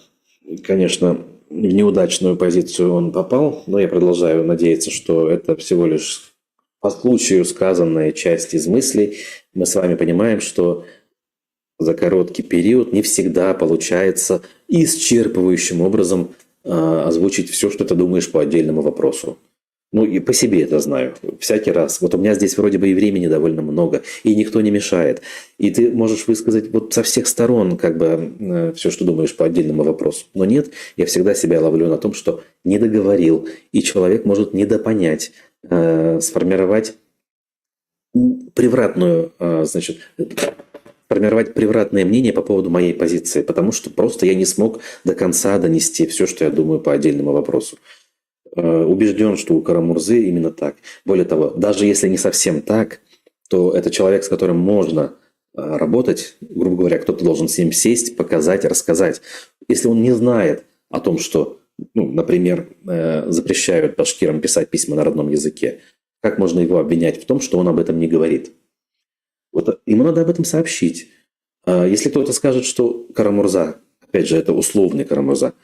конечно, в неудачную позицию он попал, но я продолжаю надеяться, что это всего лишь по случаю сказанная часть из мыслей. Мы с вами понимаем, что за короткий период не всегда получается исчерпывающим образом озвучить все, что ты думаешь по отдельному вопросу. Ну и по себе это знаю. Всякий раз. Вот у меня здесь вроде бы и времени довольно много, и никто не мешает. И ты можешь высказать вот со всех сторон как бы все, что думаешь по отдельному вопросу. Но нет, я всегда себя ловлю на том, что не договорил, и человек может недопонять, сформировать превратную, значит, формировать превратное мнение по поводу моей позиции, потому что просто я не смог до конца донести все, что я думаю по отдельному вопросу. Убежден, что у Карамурзы именно так. Более того, даже если не совсем так, то это человек, с которым можно работать, грубо говоря, кто-то должен с ним сесть, показать, рассказать. Если он не знает о том, что, ну, например, запрещают башкирам писать письма на родном языке, как можно его обвинять в том, что он об этом не говорит? Вот ему надо об этом сообщить. Если кто-то скажет, что Карамурза, опять же, это условный Карамурза,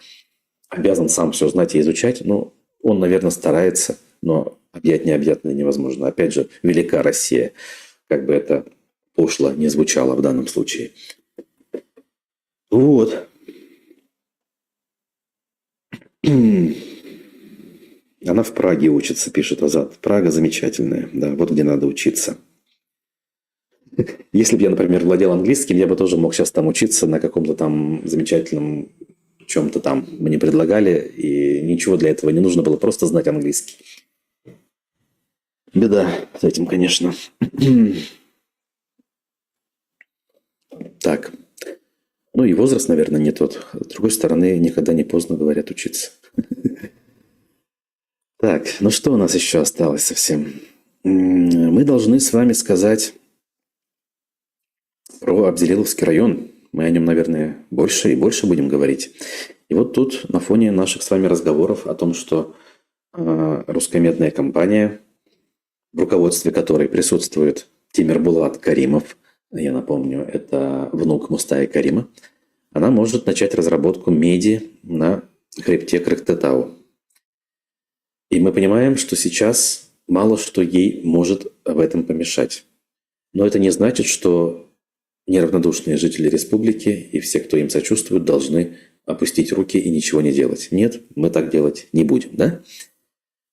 обязан сам все знать и изучать, ну, он, наверное, старается, но объять необъятное невозможно. Опять же, велика Россия, как бы это пошло не звучало в данном случае. Вот. Она в Праге учится, пишет Азат. Прага замечательная, да, вот где надо учиться. Если бы я, например, владел английским, я бы тоже мог сейчас там учиться на каком-то там замечательном чем-то там мне предлагали, и ничего для этого не нужно было, просто знать английский. Беда с этим, конечно. Так. Ну и возраст, наверное, не тот. С другой стороны, никогда не поздно, говорят, учиться. Так, ну что у нас еще осталось совсем? Мы должны с вами сказать про Абзелиловский район. Мы о нем, наверное, больше и больше будем говорить. И вот тут на фоне наших с вами разговоров о том, что русская медная компания, в руководстве которой присутствует Тимирбулат Каримов, я напомню, это внук Мустая Карима, она может начать разработку меди на хребте Крыктытау. И мы понимаем, что сейчас мало что ей может в этом помешать. Но это не значит, что неравнодушные жители республики и все, кто им сочувствует, должны опустить руки и ничего не делать. Нет, мы так делать не будем, да?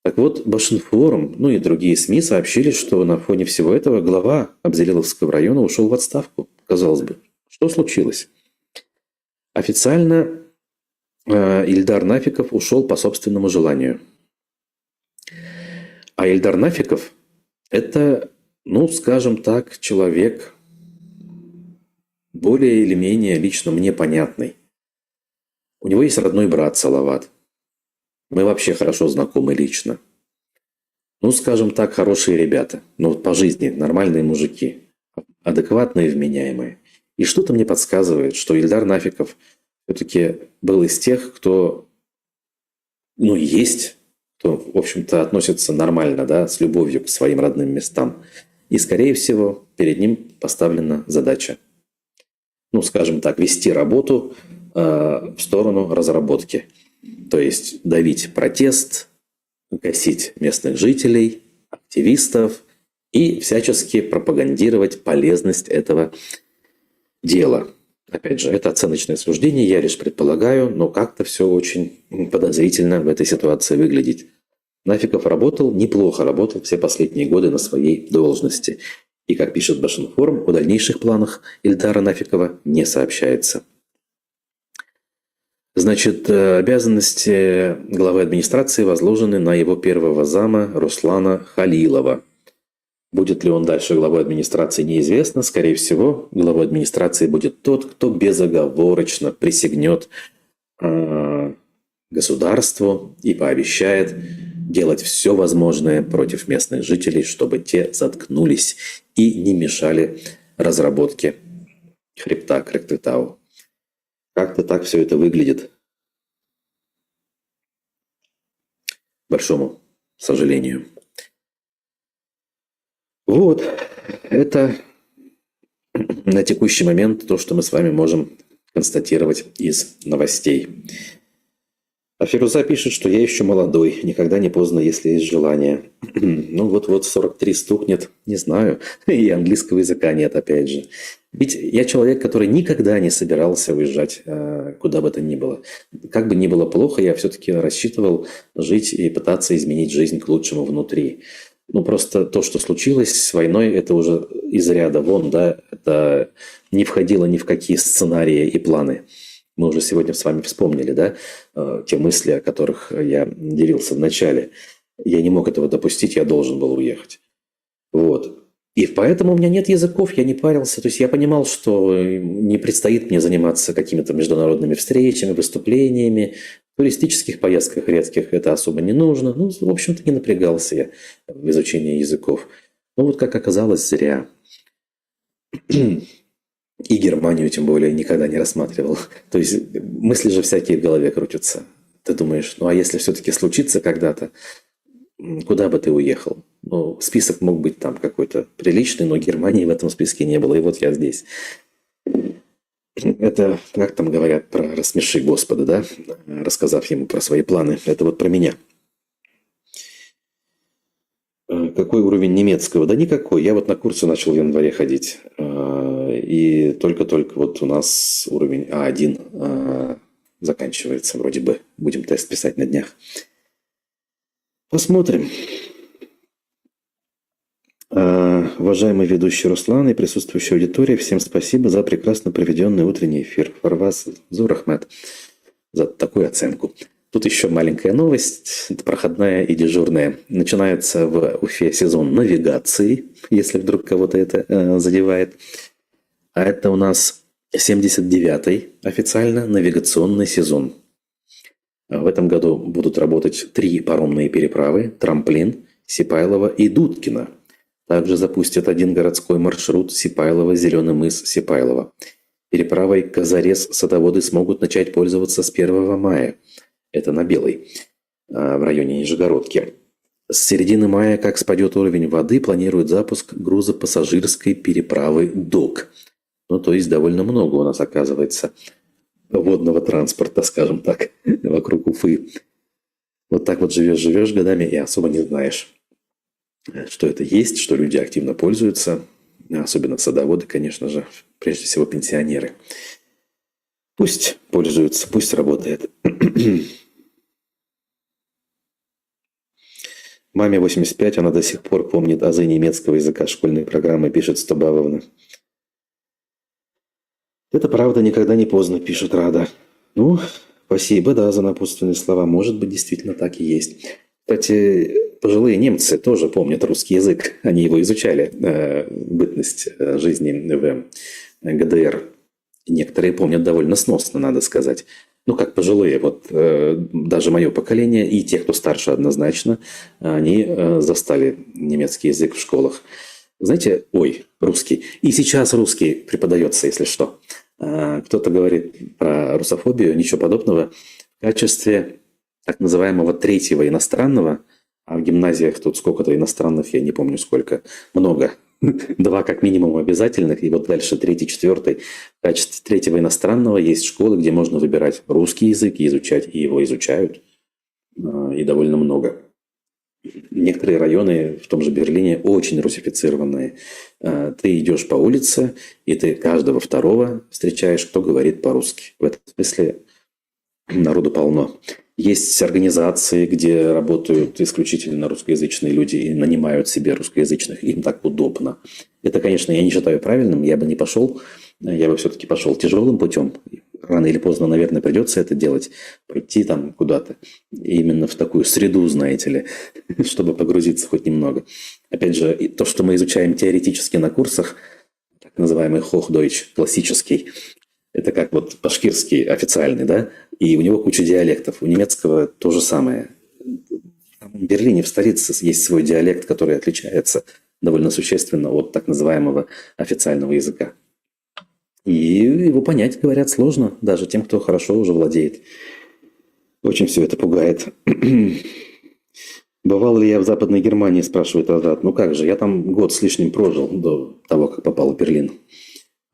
Так вот, Башинформ, ну и другие СМИ сообщили, что на фоне всего этого глава Абзелиловского района ушел в отставку. Казалось бы, что случилось? Официально Ильдар Нафиков ушел по собственному желанию. А Ильдар Нафиков – это, ну, скажем так, человек более или менее лично мне понятный. У него есть родной брат Салават. Мы вообще хорошо знакомы лично. Ну, скажем так, хорошие ребята. Ну, вот по жизни нормальные мужики. Адекватные, вменяемые. И что-то мне подсказывает, что Ильдар Нафиков все-таки был из тех, кто, ну, есть, кто, в общем-то, относится нормально, да, с любовью к своим родным местам. И, скорее всего, перед ним поставлена задача, ну, скажем так, вести работу в сторону разработки. То есть давить протест, гасить местных жителей, активистов и всячески пропагандировать полезность этого дела. Опять же, это оценочное суждение, я лишь предполагаю, но как-то все очень подозрительно в этой ситуации выглядит. Нафиков работал, неплохо работал все последние годы на своей должности. И, как пишет Башинформ, о дальнейших планах Ильдара Нафикова не сообщается. Значит, обязанности главы администрации возложены на его первого зама Руслана Халилова. Будет ли он дальше главой администрации, неизвестно. Скорее всего, главой администрации будет тот, кто безоговорочно присягнет государству и пообещает делать все возможное против местных жителей, чтобы те заткнулись и не мешали разработке хребта Крыктытау. Как-то так все это выглядит. большому сожалению. Вот, это на текущий момент то, что мы с вами можем констатировать из новостей. А Фируза пишет, что я еще молодой, никогда не поздно, если есть желание. Ну вот-вот 43 стукнет, не знаю, и английского языка нет, опять же. Ведь я человек, который никогда не собирался уезжать куда бы то ни было. Как бы ни было плохо, я все-таки рассчитывал жить и пытаться изменить жизнь к лучшему внутри. Ну, просто то, что случилось с войной, это уже из ряда вон, да, это не входило ни в какие сценарии и планы. Мы уже сегодня с вами вспомнили, да, те мысли, о которых я делился в начале. Я не мог этого допустить, я должен был уехать. Вот. И поэтому у меня нет языков, я не парился. То есть я понимал, что не предстоит мне заниматься какими-то международными встречами, выступлениями. В туристических поездках редких это особо не нужно. Ну, в общем-то, не напрягался я в изучении языков. Ну, вот как оказалось, зря. И Германию, тем более, никогда не рассматривал. То есть мысли же всякие в голове крутятся. Ты думаешь, ну а если все-таки случится когда-то, куда бы ты уехал? Ну, список мог быть там какой-то приличный, но Германии в этом списке не было. И вот я здесь. Это, как там говорят, про «рассмеши Господа», да? Рассказав ему про свои планы. Это вот про меня. Какой уровень немецкого? Да никакой. Я вот на курсы начал в январе ходить. И только-только вот у нас уровень А1 заканчивается вроде бы. Будем тест писать на днях. Посмотрим. Уважаемый ведущий Руслан и присутствующая аудитория, всем спасибо за прекрасно проведенный утренний эфир. Фарваз Зурахмет за такую оценку. Тут еще маленькая новость, это проходная и дежурная. Начинается в Уфе сезон навигации, если вдруг кого-то это задевает. А это у нас 79-й официально навигационный сезон. В этом году будут работать 3 паромные переправы: Трамплин, Сипайлово и Дудкино. Также запустят 1 городской маршрут Сипайлово-Зеленый мыс Сипайлово. Переправой Казарес садоводы смогут начать пользоваться с 1 мая. Это на Белой, в районе Нижегородки. С середины мая, как спадет уровень воды, планируют запуск грузопассажирской переправы ДОК. Ну, то есть довольно много у нас, оказывается, водного транспорта, скажем так, вокруг Уфы. Вот так вот живешь годами и особо не знаешь, что это есть, что люди активно пользуются. Особенно садоводы, конечно же, прежде всего пенсионеры. Пусть пользуются, пусть работает. Маме 85, она до сих пор помнит азы немецкого языка школьной программы, пишет Стобавовна. Это правда, никогда не поздно, пишет Рада. Ну, спасибо, да, за напутственные слова. Может быть, действительно так и есть. Кстати, пожилые немцы тоже помнят русский язык. Они его изучали, бытность жизни в ГДР. Некоторые помнят довольно сносно, надо сказать. Ну, как пожилые, вот даже мое поколение и те, кто старше однозначно, они застали немецкий язык в школах. Знаете, русский. И сейчас русский преподается, если что. Кто-то говорит про русофобию, ничего подобного. В качестве так называемого 3-го иностранного, а в гимназиях тут сколько-то иностранных, я не помню сколько, много. 2 как минимум обязательных, и вот дальше 3-й, 4-й. В качестве 3-го иностранного есть школы, где можно выбирать русский язык и изучать, и его изучают, и довольно много. Некоторые районы в том же Берлине очень русифицированные. Ты идешь по улице, и ты каждого второго встречаешь, кто говорит по-русски. В этом смысле народу полно. Есть организации, где работают исключительно русскоязычные люди и нанимают себе русскоязычных. Им так удобно. Это, конечно, я не считаю правильным. Я бы не пошел. Я бы все-таки пошел тяжелым путем. Рано или поздно, наверное, придется это делать. Пойти там куда-то. Именно в такую среду, знаете ли, чтобы погрузиться хоть немного. Опять же, то, что мы изучаем теоретически на курсах, так называемый Hochdeutsch, классический, это как вот башкирский официальный, да? И у него куча диалектов. У немецкого то же самое. В Берлине, в столице, есть свой диалект, который отличается довольно существенно от так называемого официального языка. И его понять, говорят, сложно, даже тем, кто хорошо уже владеет. Очень все это пугает. Бывал ли я в Западной Германии, спрашивает Азат. Ну как же, я там год с лишним прожил до того, как попал в Берлин.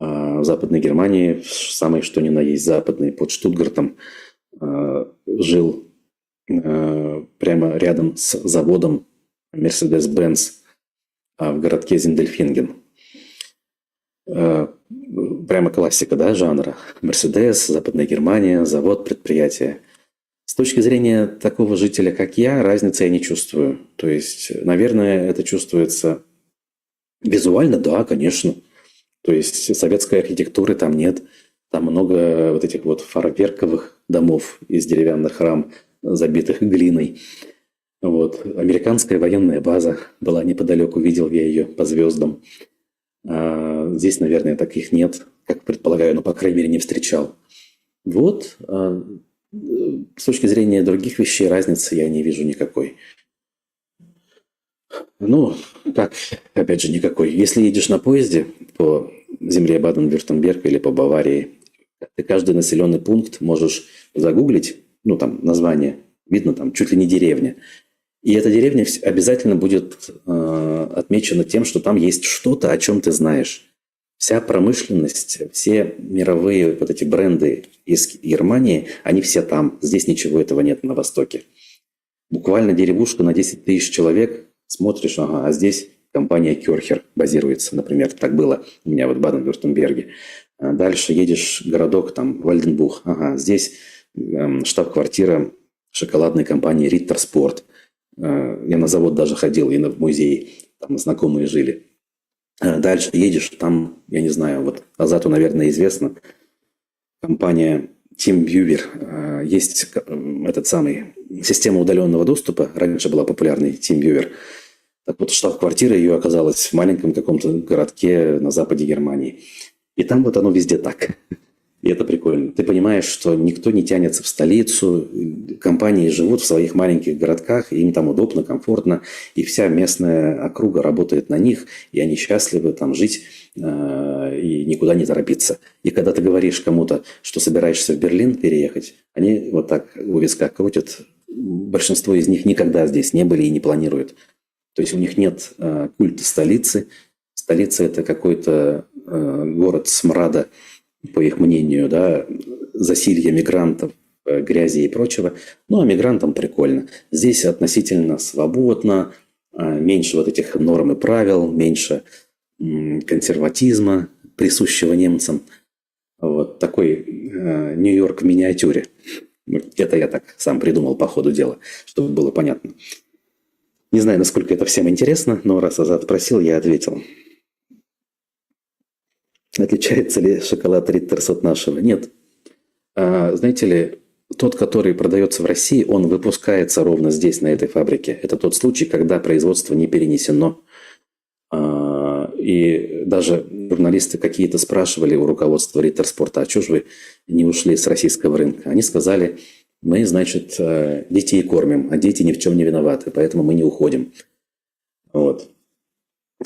В Западной Германии, в самой что ни на есть западной, под Штутгартом, жил прямо рядом с заводом Mercedes-Benz в городке Зиндельфинген. Прямо классика, да, жанра. Мерседес, Западная Германия, завод, предприятие. С точки зрения такого жителя, как я, разницы я не чувствую. То есть, наверное, это чувствуется визуально, да, конечно. То есть, советской архитектуры там нет. Там много вот этих вот фахверковых домов из деревянных рам, забитых глиной. Вот. Американская военная база была неподалеку, видел я ее по звездам. Здесь, наверное, таких нет, как предполагаю, но, по крайней мере, не встречал. Вот. С точки зрения других вещей разницы я не вижу никакой. Ну, как, опять же, никакой. Если едешь на поезде по земле Баден-Вюртемберга или по Баварии, ты каждый населенный пункт можешь загуглить, ну, там, название, видно, там, чуть ли не деревня. И эта деревня обязательно будет отмечена тем, что там есть что-то, о чем ты знаешь. Вся промышленность, все мировые вот эти бренды из Германии, они все там. Здесь ничего этого нет на Востоке. Буквально деревушка на 10 тысяч человек, смотришь, ага, а здесь компания Кёрхер базируется, например. Так было у меня вот в Баден-Вюртемберге. Дальше едешь городок, там, Вальденбух. Ага, здесь штаб-квартира шоколадной компании Ritter Sport. Я на завод даже ходил и в музей, там знакомые жили. Дальше едешь, там, я не знаю, вот Азату, наверное, известно, компания TeamViewer. Есть этот самый система удаленного доступа. Раньше была популярной TeamViewer. Так вот, штаб-квартира ее оказалась в маленьком каком-то городке на западе Германии. И там вот оно везде так. И это прикольно. Ты понимаешь, что никто не тянется в столицу, компании живут в своих маленьких городках, им там удобно, комфортно, и вся местная округа работает на них, и они счастливы там жить и никуда не торопиться. И когда ты говоришь кому-то, что собираешься в Берлин переехать, они вот так у виска крутят. Большинство из них никогда здесь не были и не планируют. То есть у них нет культа столицы. Столица – это какой-то город смрада, по их мнению, да, засилье мигрантов, грязи и прочего. Ну, а мигрантам прикольно. Здесь относительно свободно, меньше вот этих норм и правил, меньше консерватизма, присущего немцам. Вот такой Нью-Йорк в миниатюре. Это я так сам придумал по ходу дела, чтобы было понятно. Не знаю, насколько это всем интересно, но раз Азат просил, я ответил. Отличается ли шоколад Риттерс от нашего? Нет. Знаете ли, тот, который продается в России, он выпускается ровно здесь, на этой фабрике. Это тот случай, когда производство не перенесено. И даже журналисты какие-то спрашивали у руководства Риттерспорта, а что же вы не ушли с российского рынка? Они сказали, мы, значит, детей кормим, а дети ни в чем не виноваты, поэтому мы не уходим. Вот.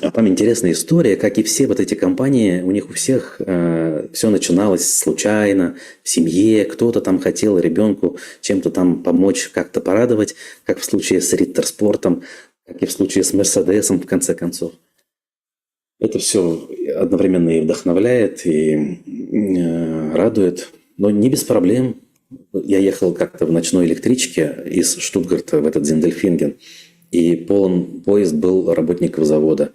А там интересная история, как и все вот эти компании, у них у всех все начиналось случайно, в семье, кто-то там хотел ребенку чем-то там помочь, как-то порадовать, как в случае с Риттерспортом, как и в случае с Мерседесом, в конце концов. Это все одновременно и вдохновляет, и радует, но не без проблем. Я ехал как-то в ночной электричке из Штутгарта в этот Зиндельфинген, и полон поезд был работников завода.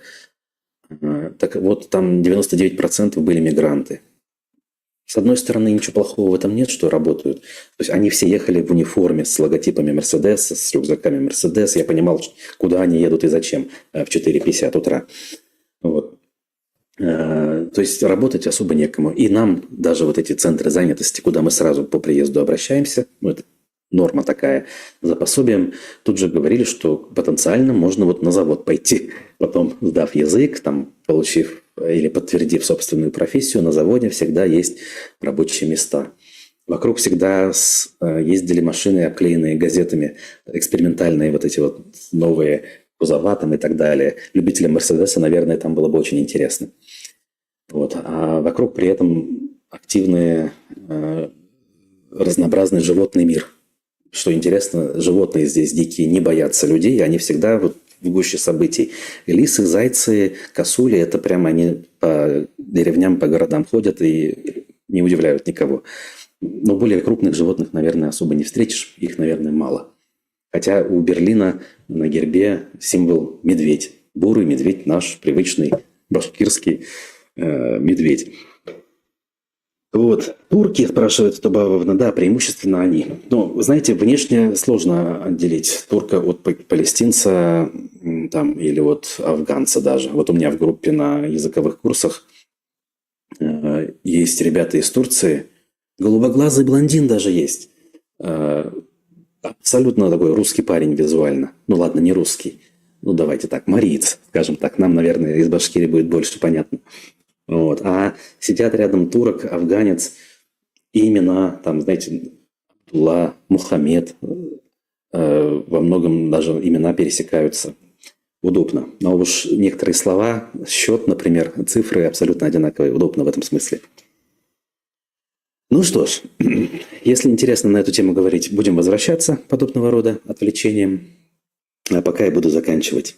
Так вот, там 99% были мигранты. С одной стороны, ничего плохого в этом нет, что работают. То есть они все ехали в униформе с логотипами Мерседеса, с рюкзаками Мерседес. Я понимал, куда они едут и зачем в 4:50 утра. Вот. То есть работать особо некому. И нам даже вот эти центры занятости, куда мы сразу по приезду обращаемся, ну, это норма такая, за пособием, тут же говорили, что потенциально можно вот на завод пойти, потом сдав язык, там, получив или подтвердив собственную профессию, на заводе всегда есть рабочие места. Вокруг всегда ездили машины, обклеенные газетами, экспериментальные вот эти вот новые кузова там и так далее. Любителям Мерседеса, наверное, там было бы очень интересно. Вот. А вокруг при этом активный разнообразный животный мир. что интересно, животные здесь дикие не боятся людей, они всегда вот в гуще событий. Лисы, зайцы, косули – это прямо они по деревням, по городам ходят и не удивляют никого. Но более крупных животных, наверное, особо не встретишь, их, наверное, мало. Хотя у Берлина на гербе символ медведь. Бурый медведь, наш привычный башкирский медведь. Вот. Турки, спрашивает Тубавовна, да, преимущественно они. Но, знаете, внешне сложно отделить турка от палестинца там, или от афганца даже. Вот у меня в группе на языковых курсах есть ребята из Турции. Голубоглазый блондин даже есть. Абсолютно такой русский парень визуально. Ну ладно, не русский. Ну давайте так, мариец, скажем так. Нам, наверное, из Башкирии будет больше понятно. Вот. А сидят рядом турок, афганец, и имена, там, знаете, Абдулла, Мухаммед, во многом даже имена пересекаются. Удобно. Но уж некоторые слова, счет, например, цифры абсолютно одинаковые. Удобно в этом смысле. Ну что ж, если интересно на эту тему говорить, будем возвращаться к подобного рода отвлечениям. А пока я буду заканчивать.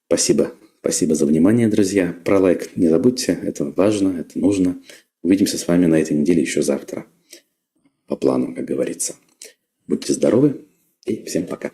Спасибо. Спасибо за внимание, друзья. Про лайк не забудьте, это важно, это нужно. Увидимся с вами на этой неделе еще завтра. По плану, как говорится. Будьте здоровы и всем пока.